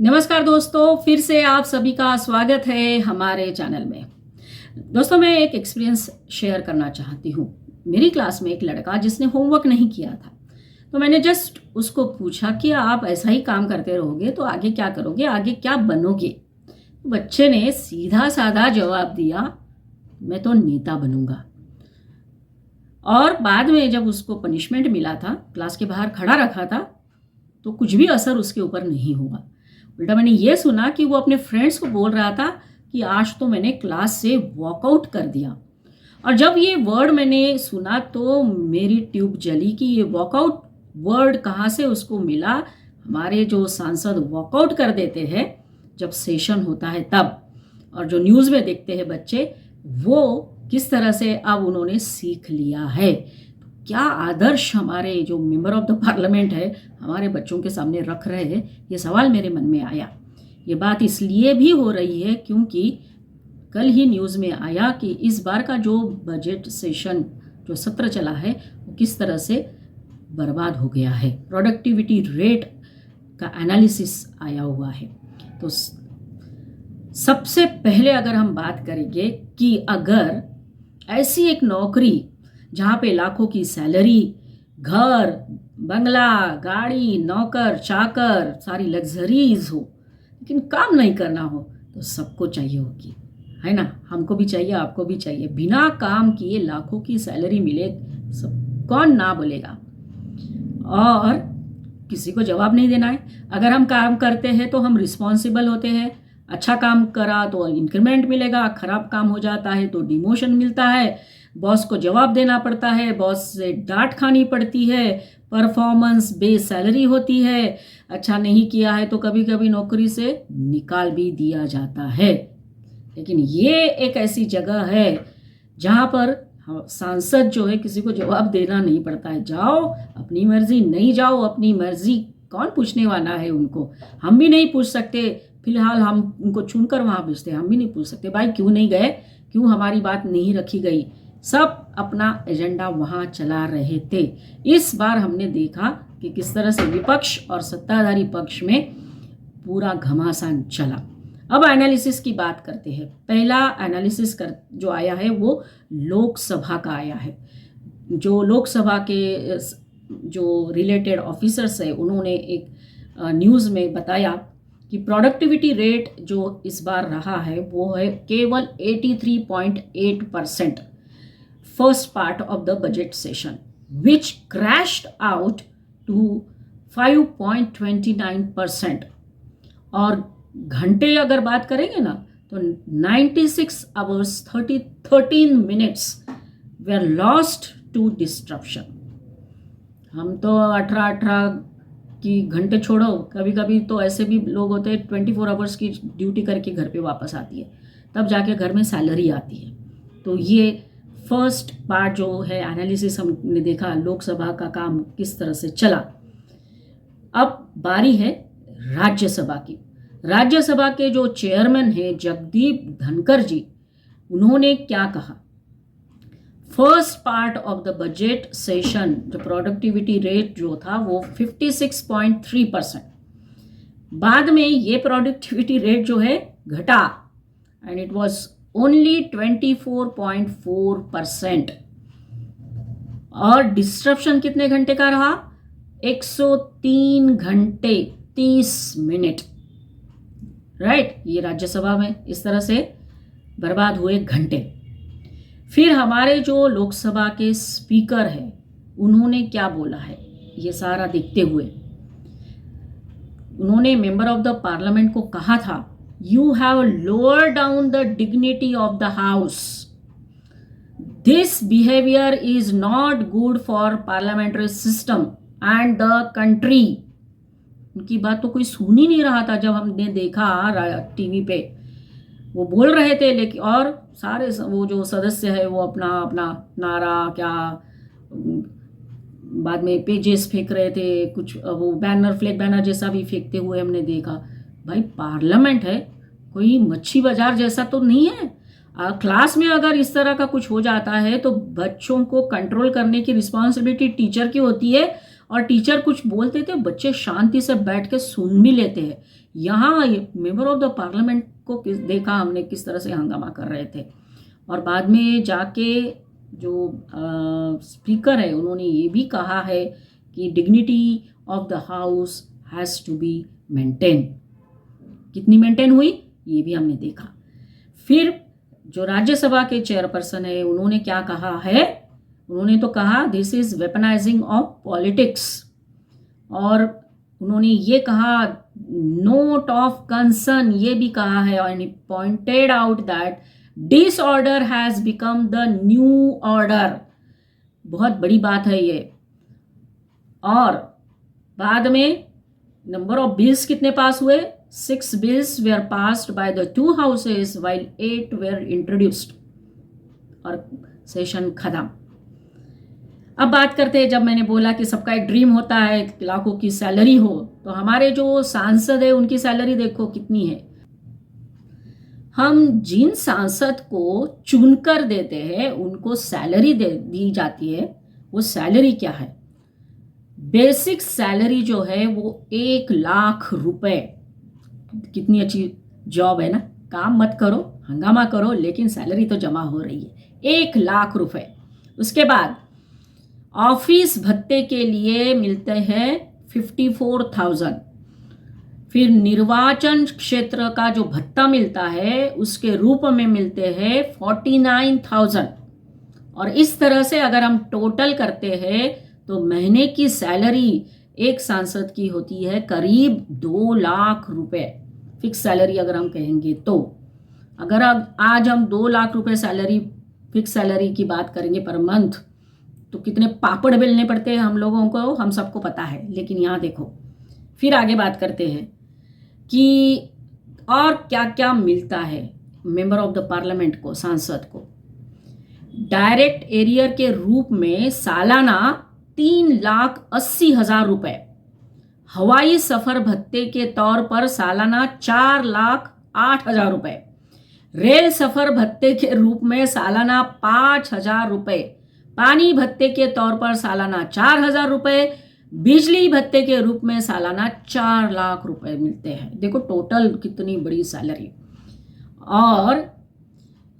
नमस्कार दोस्तों, फिर से आप सभी का स्वागत है हमारे चैनल में। दोस्तों, मैं एक एक्सपीरियंस शेयर करना चाहती हूँ। मेरी क्लास में एक लड़का जिसने होमवर्क नहीं किया था, तो मैंने जस्ट उसको पूछा कि आप ऐसा ही काम करते रहोगे तो आगे क्या करोगे, आगे क्या बनोगे। तो बच्चे ने सीधा साधा जवाब दिया, मैं तो नेता बनूंगा। और बाद में जब उसको पनिशमेंट मिला था, क्लास के बाहर खड़ा रखा था, तो कुछ भी असर उसके ऊपर नहीं हुआ। उल्टा मैंने ये सुना कि वो अपने फ्रेंड्स को बोल रहा था कि आज तो मैंने क्लास से वॉकआउट कर दिया। और जब ये वर्ड मैंने सुना तो मेरी ट्यूब जली कि ये वॉकआउट वर्ड कहाँ से उसको मिला। हमारे जो सांसद वॉकआउट कर देते हैं जब सेशन होता है तब, और जो न्यूज़ में देखते हैं बच्चे, वो किस तरह से अब उन्होंने सीख लिया है। क्या आदर्श हमारे जो मेंबर ऑफ द पार्लियामेंट है हमारे बच्चों के सामने रख रहे हैं, ये सवाल मेरे मन में आया। ये बात इसलिए भी हो रही है क्योंकि कल ही न्यूज़ में आया कि इस बार का जो बजट सेशन, जो सत्र चला है, वो किस तरह से बर्बाद हो गया है। प्रोडक्टिविटी रेट का एनालिसिस आया हुआ है। तो सबसे पहले अगर हम बात करेंगे कि अगर ऐसी एक नौकरी जहाँ पे लाखों की सैलरी, घर, बंगला, गाड़ी, नौकर चाकर, सारी लग्जरीज हो, लेकिन काम नहीं करना हो, तो सबको चाहिए होगी, है ना। हमको भी चाहिए, आपको भी चाहिए। बिना काम किए लाखों की सैलरी मिले, सब कौन ना बोलेगा। और किसी को जवाब नहीं देना है। अगर हम काम करते हैं तो हम रिस्पॉन्सिबल होते हैं। अच्छा काम करा तो इंक्रीमेंट मिलेगा, खराब काम हो जाता है तो डिमोशन मिलता है, बॉस को जवाब देना पड़ता है, बॉस से डांट खानी पड़ती है, परफॉर्मेंस बेस्ड सैलरी होती है। अच्छा नहीं किया है तो कभी कभी नौकरी से निकाल भी दिया जाता है। लेकिन ये एक ऐसी जगह है जहाँ पर सांसद जो है, किसी को जवाब देना नहीं पड़ता है। जाओ अपनी मर्जी, नहीं जाओ अपनी मर्जी, कौन पूछने वाला है उनको। हम भी नहीं पूछ सकते, फिलहाल हम उनको चुनकर वहाँ भेजते हैं। हम भी नहीं पूछ सकते भाई क्यों नहीं गए, क्यों हमारी बात नहीं रखी गई। सब अपना एजेंडा वहाँ चला रहे थे। इस बार हमने देखा कि किस तरह से विपक्ष और सत्ताधारी पक्ष में पूरा घमासान चला। अब एनालिसिस की बात करते हैं। पहला एनालिसिस जो आया है वो लोकसभा का आया है। जो लोकसभा के जो रिलेटेड ऑफिसर्स है, उन्होंने एक न्यूज़ में बताया कि प्रोडक्टिविटी रेट जो इस बार रहा है वो है केवल 83.8% first part of the budget session, which crashed out to 5.29%। और घंटे अगर बात करेंगे ना तो 96 hours 13 minutes were lost to disruption. हम तो 18 कि घंटे छोड़ो, कभी कभी तो ऐसे भी लोग होते हैं 24 आवर्स की ड्यूटी करके घर पे वापस आती है, तब जाके घर में सैलरी आती है। तो ये फर्स्ट पार्ट जो है एनालिसिस हमने देखा लोकसभा का काम किस तरह से चला। अब बारी है राज्यसभा की। राज्यसभा के जो चेयरमैन हैं जगदीप धनखड़ जी, उन्होंने क्या कहा। First part of the budget session जो प्रोडक्टिविटी रेट जो था वो 56.3%। बाद में ये प्रोडक्टिविटी रेट जो है घटा एंड इट वाज ओनली 24.4%। और डिस्ट्रप्शन कितने घंटे का रहा? 103 घंटे 30 मिनट। राइट, ये राज्यसभा में इस तरह से बर्बाद हुए घंटे। फिर हमारे जो लोकसभा के स्पीकर हैं, उन्होंने क्या बोला है ये सारा देखते हुए, उन्होंने मेंबर ऑफ द पार्लियामेंट को कहा था, you have lower down the dignity of the house, this behaviour is not good for parliamentary system and the country. उनकी बात तो कोई सुन ही नहीं रहा था जब हमने देखा टीवी पे। वो बोल रहे थे लेकिन, और सारे वो जो सदस्य है वो अपना अपना नारा क्या बाद में पेजेस फेंक रहे थे, कुछ वो बैनर, फ्लैग बैनर जैसा भी फेंकते हुए हमने देखा। भाई पार्लियामेंट है, कोई मच्छी बाजार जैसा तो नहीं है। क्लास में अगर इस तरह का कुछ हो जाता है तो बच्चों को कंट्रोल करने की रिस्पॉन्सिबिलिटी टीचर की होती है और टीचर कुछ बोलते थे, बच्चे शांति से बैठ के सुन भी लेते हैं। यहाँ मेंबर ऑफ द पार्लियामेंट को देखा हमने किस तरह से हंगामा कर रहे थे। और बाद में जाके जो स्पीकर है उन्होंने ये भी कहा है कि dignity of the house has to be maintain. कितनी मेंटेन हुई ये भी हमने देखा। फिर जो राज्यसभा के चेयरपर्सन है उन्होंने क्या कहा है, उन्होंने तो कहा this is weaponising of politics, और उन्होंने ये कहा नोट ऑफ कंसर्न ये भी कहा है, और pointed out that disorder has become the new order. बहुत बड़ी बात है ये। और बाद में नंबर ऑफ बिल्स कितने पास हुए, 6 bills were passed by the 2 houses while 8 were introduced, और सेशन खत्म। अब बात करते हैं, जब मैंने बोला कि सबका एक ड्रीम होता है लाखों की सैलरी हो, तो हमारे जो सांसद है उनकी सैलरी देखो कितनी है। हम जिन सांसद को चुनकर देते हैं उनको सैलरी दी जाती है, वो सैलरी क्या है? बेसिक सैलरी जो है वो 1 लाख रुपए। कितनी अच्छी जॉब है ना, काम मत करो, हंगामा करो, लेकिन सैलरी तो जमा हो रही है 1 लाख रुपए। उसके बाद ऑफिस भत्ते के लिए मिलते हैं 54,000। फिर निर्वाचन क्षेत्र का जो भत्ता मिलता है उसके रूप में मिलते हैं 49,000। और इस तरह से अगर हम टोटल करते हैं तो महीने की सैलरी एक सांसद की होती है करीब 2 लाख रुपए, फिक्स सैलरी अगर हम कहेंगे तो। अगर आज हम 2 लाख रुपए सैलरी, फिक्स सैलरी की बात करेंगे पर मंथ, तो कितने पापड़ बेलने पड़ते हैं हम लोगों को, हम सबको पता है। लेकिन यहाँ देखो, फिर आगे बात करते हैं कि और क्या क्या मिलता है मेंबर ऑफ द पार्लियामेंट को, सांसद को। डायरेक्ट एरियर के रूप में सालाना 3,80,000 रुपए, हवाई सफर भत्ते के तौर पर सालाना 4,08,000 रुपए, रेल सफर भत्ते के रूप में सालाना 5,000 रुपए, पानी भत्ते के तौर पर सालाना 4,000 रुपए, बिजली भत्ते के रूप में सालाना 4 लाख रुपए मिलते हैं। देखो टोटल कितनी बड़ी सैलरी। और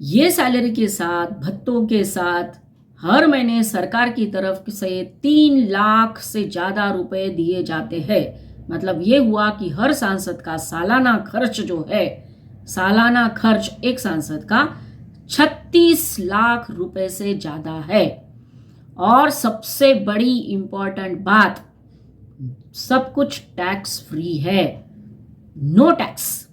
ये सैलरी के साथ, भत्तों के साथ हर महीने सरकार की तरफ से 3 लाख से ज़्यादा रुपए दिए जाते हैं। मतलब ये हुआ कि हर सांसद का सालाना खर्च जो है, सालाना खर्च एक सांसद का 36 लाख रुपए से ज़्यादा है। और सबसे बड़ी इंपॉर्टेंट बात, सब कुछ टैक्स फ्री है, नो टैक्स।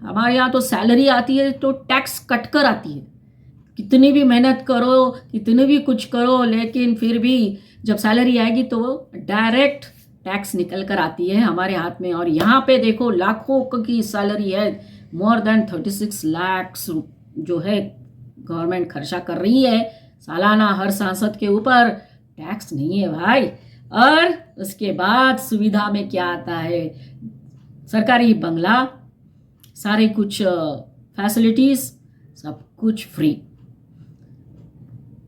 हमारे यहाँ तो सैलरी आती है तो टैक्स कट कर आती है, कितनी भी मेहनत करो, कितनी भी कुछ करो, लेकिन फिर भी जब सैलरी आएगी तो डायरेक्ट टैक्स निकल कर आती है हमारे हाथ में। और यहाँ पे देखो लाखों की सैलरी है, मोर देन 36 लाख जो है गवर्नमेंट खर्चा कर रही है सालाना हर सांसद के ऊपर। टैक्स नहीं है भाई। और उसके बाद सुविधा में क्या आता है, सरकारी बंगला, सारे कुछ फैसिलिटीज, सब कुछ फ्री।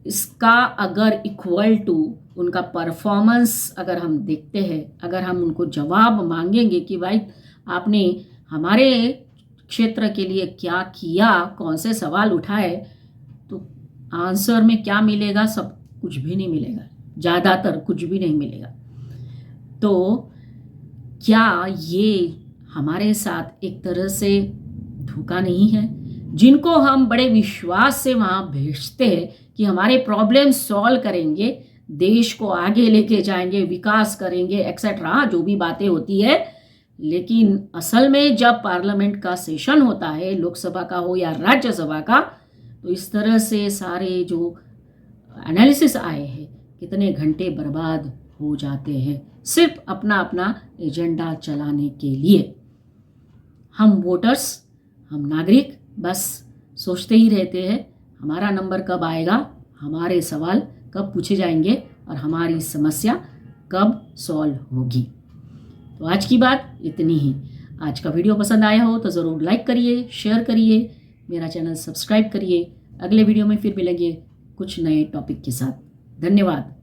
इसका अगर इक्वल टू उनका परफॉर्मेंस अगर हम देखते हैं, अगर हम उनको जवाब मांगेंगे कि भाई आपने हमारे क्षेत्र के लिए क्या किया, कौन से सवाल उठाए, तो आंसर में क्या मिलेगा? सब कुछ भी नहीं मिलेगा, ज़्यादातर कुछ भी नहीं मिलेगा। तो क्या ये हमारे साथ एक तरह से धोखा नहीं है? जिनको हम बड़े विश्वास से वहाँ भेजते हैं कि हमारे प्रॉब्लम सॉल्व करेंगे, देश को आगे लेके जाएंगे, विकास करेंगे, एक्सेट्रा जो भी बातें होती है, लेकिन असल में जब पार्लियामेंट का सेशन होता है, लोकसभा का हो या राज्यसभा का, तो इस तरह से सारे जो एनालिसिस आए हैं, कितने घंटे बर्बाद हो जाते हैं सिर्फ अपना अपना एजेंडा चलाने के लिए। हम वोटर्स, हम नागरिक बस सोचते ही रहते हैं हमारा नंबर कब आएगा, हमारे सवाल कब पूछे जाएंगे और हमारी समस्या कब सॉल्व होगी। तो आज की बात इतनी ही। आज का वीडियो पसंद आया हो तो ज़रूर लाइक करिए, शेयर करिए, मेरा चैनल सब्सक्राइब करिए। अगले वीडियो में फिर मिलेंगे कुछ नए टॉपिक के साथ। धन्यवाद।